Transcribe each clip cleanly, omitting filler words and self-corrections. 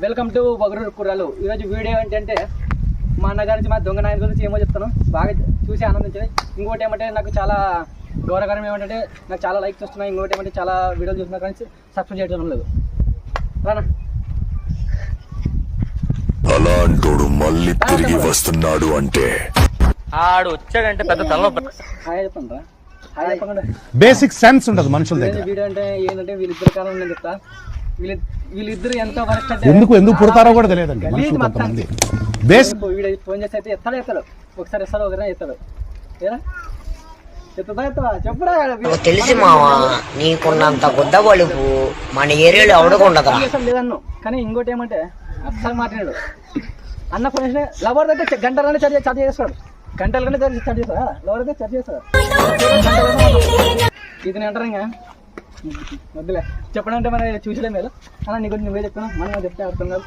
Welcome to బగరూరు కుర్రాలు. ఈరోజు video ఏంటంటే మా అన్న గురించి మా దొంగ నాయన గురించి ఏమో చెప్తాను. బాగా చూసి ఆనందించింది. ఇంకోటి ఏమంటే నాకు చాలా గౌరవకరం ఏమంటే నాకు చాలా లైక్స్ వస్తున్నాయి. ఇంకోటి ఏమంటే చాలా వీడియోలు చూస్తున్నా కానీ సబ్స్క్రైబ్ చేయడం లేదు. రానా అలాంటోడు మళ్ళీ తిరిగి వస్తున్నాడు అంటే ఆడు వచ్చాడంటే పెద్ద తల హాయ్ చెప్పండి రా. హాయ్ చెప్పండి. బేసిక్ సెన్స్ ఉండదు మనుషుల దగ్గర. వీడియో అంటే ఏంటంటే వీళ్ళిద్దరు కారణం నేను చెప్తా. వీళ్ళిద్దరు ఎంత వరస్ట్ అంటే ఎందుకు పుడతారో కూడా తెలియదండి మనుషులు కొంతమంది. వీడియో ఫోన్ చేసి అయితే ఎత్తాడు ఒకసారి ఇస్తాడు ఒకరినే ఎత్తాడు. ఏరా ఎత్తుదా చెప్పురా. తెలిసి మావా నీకున్నంత గుద్ద బలుపు మన ఏరియాలో ఎవడకుండదు లేదన్ను. కానీ ఇంకోటి ఏమంటే అస్సలు మాట్లాడాడు అన్న ఫోన్ చేసిన లవర్ అయితే గంటలనే చర్చ చేస్తాడు. గంటలనే చర్చ చేస్తాడా లవర్ అయితే చర్చ చేస్తాడు. ఇది నేను అంటారు ఇంకా వద్దులే చెప్పడం అంటే మరి చూసలే మీరు అన్న నీ గురించి నువ్వే చెప్తున్నా మనం చెప్తే అర్థం కాదు.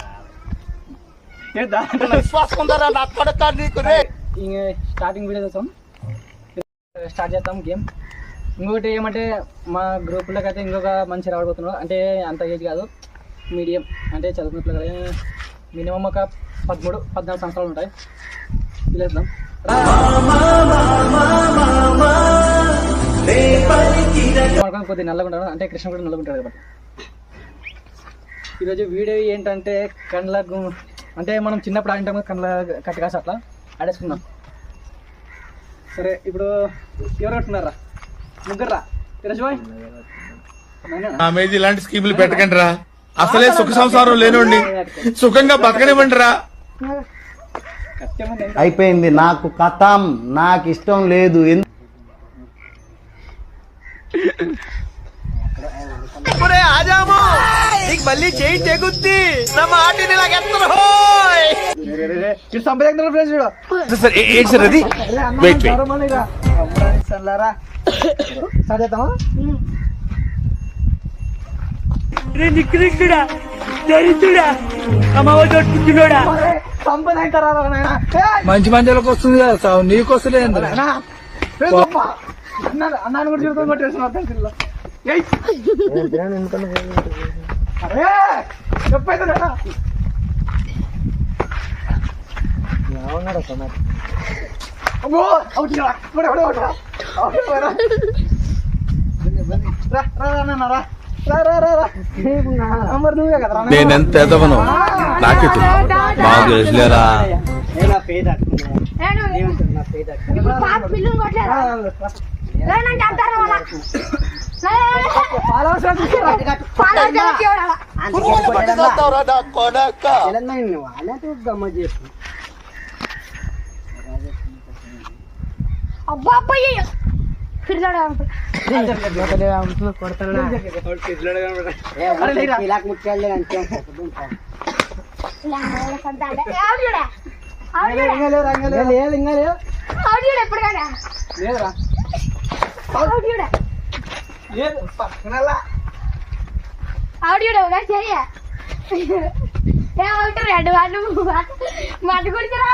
స్టార్టింగ్ వీడియో చూస్తాం, స్టార్ట్ చేస్తాం గేమ్. ఇంకొకటి ఏమంటే మా గ్రూప్లోకి అయితే ఇంకొక మంచి రావబోతున్నాడు. అంటే అంత ఏజ్ కాదు, మీడియం అంటే చదువుకున్నట్లు మినిమం ఒక 13-14 సంవత్సరాలు ఉంటాయి. పిలుద్దాం కొద్దిగా నల్లగా ఉంటాడు, అంటే కృష్ణ కూడా నల్లగా ఉంటాడు కాబట్టి. ఈరోజు వీడియో ఏంటంటే కండ్లకు అంటే మనం చిన్నప్పుడు ఆడింటాం కండ్ల కట్టి కాసి అట్లా ఆడేసుకుందాం. సరే ఇప్పుడు ఎవరు కట్టున్నారా? ముగ్గురు రామేజ్ ఇలాంటి స్కీములు పెట్టకండి రా. అసలే సుఖ సంసారం లేనోడిని సుఖంగా బతకనివ్వండి రా. అయిపోయింది, నాకు కథం, నాకు ఇష్టం లేదు. మళ్ళీ చేయి తెగుద్ది నా మాటిని నిక్కుడా దరిద్రుడా అమ్మవ దొట్టుకున్నాడా మంచి మందిలోకి వస్తుంది కదా, నీకు వస్తలే అన్నాను కూడా చూసుకొని కొట్టేస్తున్నా. అరే చెప్పైతే నేనెంత ఎదవను నాకే బాగా తెలుసులేరా. మటు కుడితరా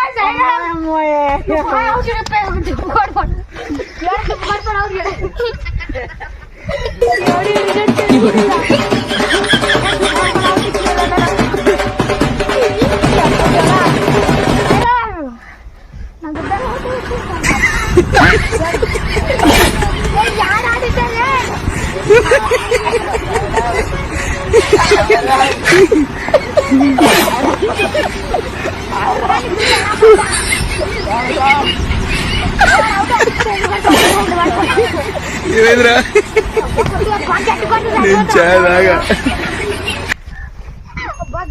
ఏమైందిరా నేను చాలాగా మన